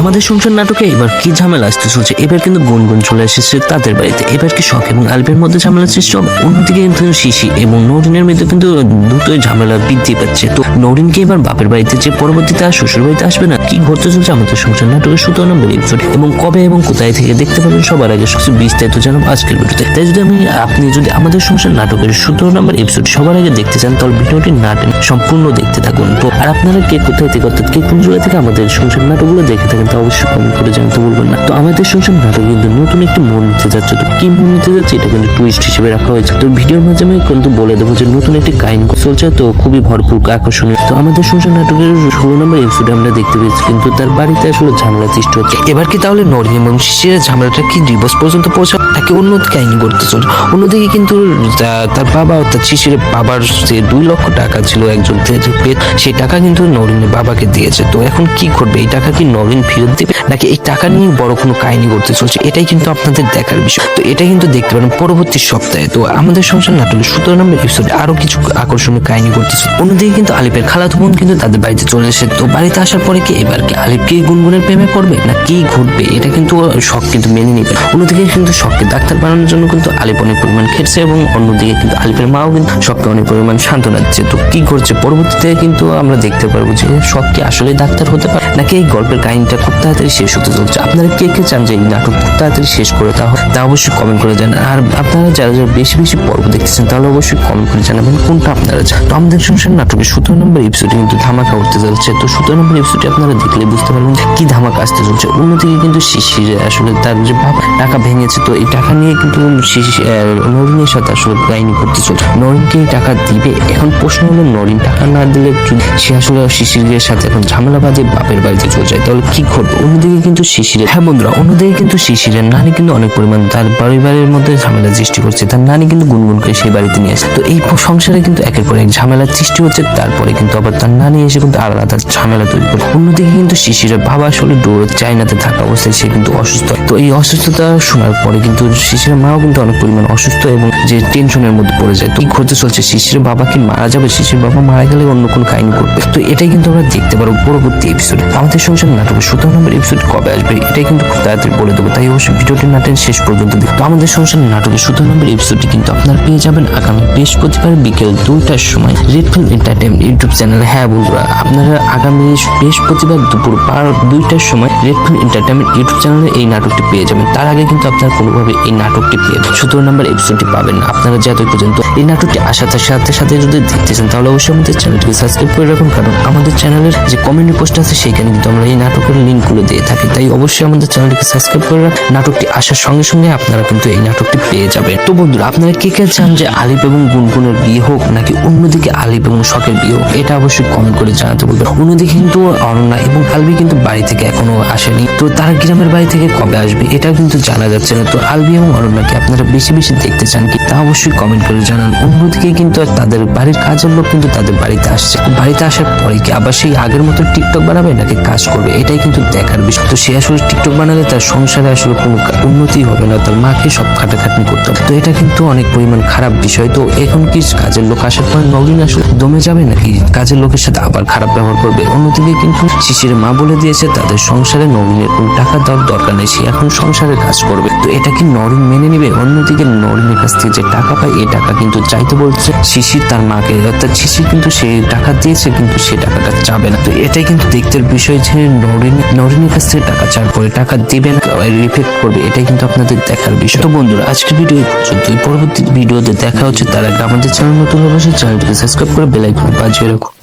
আমাদের সংসার নাটকে এবার কি ঝামেলা আসতে চলছে। এবার কিন্তু গুনগুন চলে এসেছে তাদের বাড়িতে। এবার কি শখ এবং আলবের মধ্যে ঝামেলা সৃষ্টি হবে। অন্যদিকে কিন্তু শিশি এবং নরিনের মধ্যে কিন্তু দুটোই ঝামেলা বৃদ্ধি পাচ্ছে। তো নরিনকে এবার বাপের বাড়িতে যে পরবর্তীতে আর শ্বশুর বাড়িতে আসবে না, কি ঘটতে চলছে আমাদের সংসার নাটকের 17 নম্বর এপিসোড এবং কবে এবং কোথায় থেকে দেখতে পাবেন সবার আগে সবচেয়ে বিস্তারিত জানাবো আজকের ভিডিওতে। তাই যদি আপনি যদি আমাদের সংসার নাটকের 17 নম্বর এপিসোড সবার আগে দেখতে চান তাহলে ভিডিওটি না টেনে সম্পূর্ণ দেখতে থাকুন। তো আর আপনারা কে কোথায় থেকে অর্থাৎ কে কোন জায়গা থেকে আমাদের সংসার নাটকগুলো দেখে থাকেন তা অবশ্যই কমেন্ট করে জানাতে ভুলবেন না। তো আমাদের সংসার নাটক কিন্তু নতুন একটি মন নিতে যাচ্ছে। তো কি মন নিতে যাচ্ছে এটা কিন্তু টুইস্ট হিসেবে রাখা হয়েছে। তো ভিডিওর মাধ্যমে কিন্তু বলে দেবো যে নতুন একটি কাহিনী চলছে, তো খুবই ভরপুর আকর্ষণীয়। তো আমাদের সংসার নাটকের 16 নম্বর এপিসোডে আমরা দেখতে পেয়েছি কিন্তু তার বাড়িতে আসলে ঝামেলা সৃষ্টি হচ্ছে। এবার কি তাহলে নরিন এবং শিশির ঝামেলাটা কি ডিভোর্স পর্যন্ত পৌঁছা নাকি অন্য কাহিনী করতে চলছে। অন্যদিকে কিন্তু তার বাবা অর্থাৎ শিশির বাবার যে 2 লক্ষ টাকা ছিল একজন সেই টাকা কিন্তু নরিনের বাবাকে দিয়েছে। তো এখন কি করবে, এই টাকা কি নরিন ফেরত দিবে নাকি এই টাকা নিয়ে বড় কোনো কাহিনী করতে চলছে, এটাই কিন্তু আপনাদের দেখার বিষয়। তো এটা কিন্তু দেখতে পারেন পরবর্তী সপ্তাহে। তো আমাদের সংসার নাটকের 17 নম্বর এপিসোডে আরো কিছু আকর্ষণীয় কাহিনী করতেছে। অন্যদিকে কিন্তু আলিপের খালাতো বোন কিন্তু তাদের বাড়িতে চলে এসে। তো বাড়িতে আসার পরে কি এবার কি আলিপ কি গুনগুনের প্রেমে পড়বে না কি ঘটবে, এটা কিন্তু শখ কিন্তু মেনে নিবে। অন্যদিকে কিন্তু শখকে ডাক্তার বানানোর জন্য কিন্তু আলিপ অনেক পরিমাণ খেটছে এবং অন্যদিকে কিন্তু আলিপের মাও কিন্তু শখকে অনেক পরিমাণ সান্ত্বনা দিচ্ছে। তো কি করছে পরবর্তীতে কিন্তু আমরা দেখতে পারবো যে শখ কি আসলে ডাক্তার হতে পারে নাকি এই গল্পের কাহিনীটা খুব তাড়াতাড়ি শেষ হতে চলছে। আপনারা কে কে চান যে এই নাটক খুব তাড়াতাড়ি শেষ করে তা অবশ্যই কমেন্ট করে জানান। আর আপনারা যারা যারা বেশি বেশি পর্ব দেখতেছেন তাহলে অবশ্যই কমেন্ট করে জানাবেন কোনটা আপনারা চান। তো আমাদের সংসার নাটকের 17 নম্বর এপিসোডে কিন্তু ধামাকা উঠতে যাচ্ছে। তো 17 নম্বর এপিসোডে আপনারা দেখলে বুঝতে পারবেন কি ধামাকা আসতে চলছে। অন্যদিকে কিন্তু শিশির আসলে তার যে বাবা টাকা ভেঙেছে, তো এই টাকা নিয়ে কিন্তু নরিনের সাথে আসলে কাহিনী করতে চলছে। নরিনকে এই টাকা দিবে। এখন প্রশ্ন হলো নরিন টাকা না দিলে সে আসলে শিশিরের সাথে এখন ঝামেলা বাজে বাপের বাড়িতে চলে যায় তাহলে কি করবে। অন্যদিকে কিন্তু শিশিরের বন্ধুরা অন্যদিকে কিন্তু শিশিরের নানি কিন্তু অনেক পরিমাণ তার পরিবারের মধ্যে ঝামেলা সৃষ্টি করছে। তার নানি কিন্তু গুনগুনকে সেই বাড়িতে নিয়ে আসে। তো এই সংসারে কিন্তু একের পর এক ঝামেলা সৃষ্টি হচ্ছে। তারপরে কিন্তু আবার তার নানি এসে কিন্তু আলাদা ঝামেলা তৈরি করে। অন্যদিকে কিন্তু শিশিরের বাবা আসলে চায়নাতে থাকা অবস্থায় সে কিন্তু অসুস্থ। তো এই অসুস্থতা শোনার পরে কিন্তু শিশিরের মাও কিন্তু অনেক পরিমাণ অসুস্থ এবং যে টেনশনের মধ্যে পড়ে যায়। তো কি ঘটতে চলছে, শিশিরের বাবা কি মারা যাবে, শিশিরের বাবা মারা গেলে অন্য কোন কাহিনী করবে। তো এটাই কিন্তু আমরা দেখতে পারবো পরবর্তী এপিসোডে। আমাদের সংসার নাটকের 17 নম্বর এপিসোড কবে আসবে এটাই কিন্তু খুব তাড়াতাড়ি বলে দেবো। তাই অবশ্যই ভিডিওটি নাটেন শেষ পর্যন্ত দেখুন। তো আমাদের সংসার নাটকের 17 নম্বর এপিসোডটি কিন্তু আপনারা পেয়ে যাবেন আগামী বৃহস্পতিবার বিকেল 2টার সময় রেড ফিল্ম এন্টারটেইনমেন্ট ইউটিউব চ্যানেলে। হ্যাঁ বন্ধুরা, আপনারা আগামী বৃহস্পতিবার দুপুর 2টার সময় রেড ফিল্ম এন্টারটেইনমেন্ট ইউটিউব চ্যানেলে এই নাটকটি পেয়ে যাবেন। তার আগে কিন্তু আপনারা কোনোভাবে এই নাটকটি পেয়ে 17 নম্বর এপিসোডটি পাবেন না। আপনারা যতই পর্যন্ত এই নাটকটি আসার সাথে সাথে যদি দেখতে চান তাহলে অবশ্যই আমাদের চ্যানেলটিকে সাবস্ক্রাইব করে রাখুন, কারণ আমাদের চ্যানেলের যে কমিউনিটি পোস্ট আছে সেখানে কিন্তু আমরা এই নাটকের লিঙ্কগুলো দিয়ে থাকি। তাই অবশ্যই আমাদের চ্যানেলটিকে সাবস্ক্রাইব করে রাখুন। নাটকটি আসার সঙ্গে সঙ্গে আপনারা কিন্তু এই নাটকটি পেয়ে যাবেন। তো বন্ধুরা আপনারা কে কে চান যে আলিপ এবং গুনগুনের বিয়ে হোক নাকি অন্যদিকে আলিপ এবং শখের বিয়ে হোক, এটা অবশ্যই কমেন্ট করে জানাতে বলবেন। অন্যদিকে কিন্তু অনন্যা এবং আলবি কিন্তু বাড়ি থেকে এখনো আসেনি। তো তারা গ্রামের বাড়ি থেকে কবে আসবে এটা কিন্তু জানা যাচ্ছে না। তো আলবি এবং অনন্যাকে আপনারা বেশি বেশি দেখতে চান কি তা অবশ্যই কমেন্ট করে জানান। অন্যদিকে কিন্তু তাদের বাড়ির কাজের লোক কিন্তু তাদের বাড়িতে আসছে। বাড়িতে আসার পরে কি আবার সেই আগের মতো টিকটক বানাবে নাকি কাজ করবে, এটাই কিন্তু দেখার বিষয়। তো সে আসলে টিকটক বানালে তার সংসারে আসলে কোনো উন্নতি হবে না, তার মাকে সব খাটাখাটনি করতে হবে। তো এটা কিন্তু অনেক পরিমাণ খারাপ বিষয়। তো এখন কি কাজের লোক আসার পর নরিন আসলে দমে যাবে নাকি কাজের লোকের সাথে আবার খারাপ ব্যবহার করবে। অন্যদিকে কিন্তু শিশিরের মা বলে দিয়েছে তাদের সংসারে নরিনের কোনো টাকা দেওয়ার দরকার নেই, সে এখন সংসারে কাজ করবে। তো এটা কি নরিন মেনে নিবে। অন্যদিকে নরিনের কাছ থেকে যে টাকা পায় এই টাকা কিন্তু চাইতে বলছে শিশির তার মাকে, অর্থাৎ শিশির কিন্তু সে টাকা দিয়েছে কিন্তু সে টাকাটা চাবে না। তো এটাই কিন্তু দেখতে বিষয় যে নরিনের কাছ থেকে টাকা চাওয়ার পরে টাকা দিবে না, রিফ্লেক্ট করবে, এটাই কিন্তু আপনাদের দেখার বিষয়। তো বন্ধুরা আজকের ভিডিও পরবর্তী ভিডিওতে দেখা হচ্ছে। তার আগে আমাদের চ্যানেল নতুন অবশ্যই চ্যানেলটিকে সাবস্ক্রাইব করে বেল আইকন বাজিয়ে রাখুন।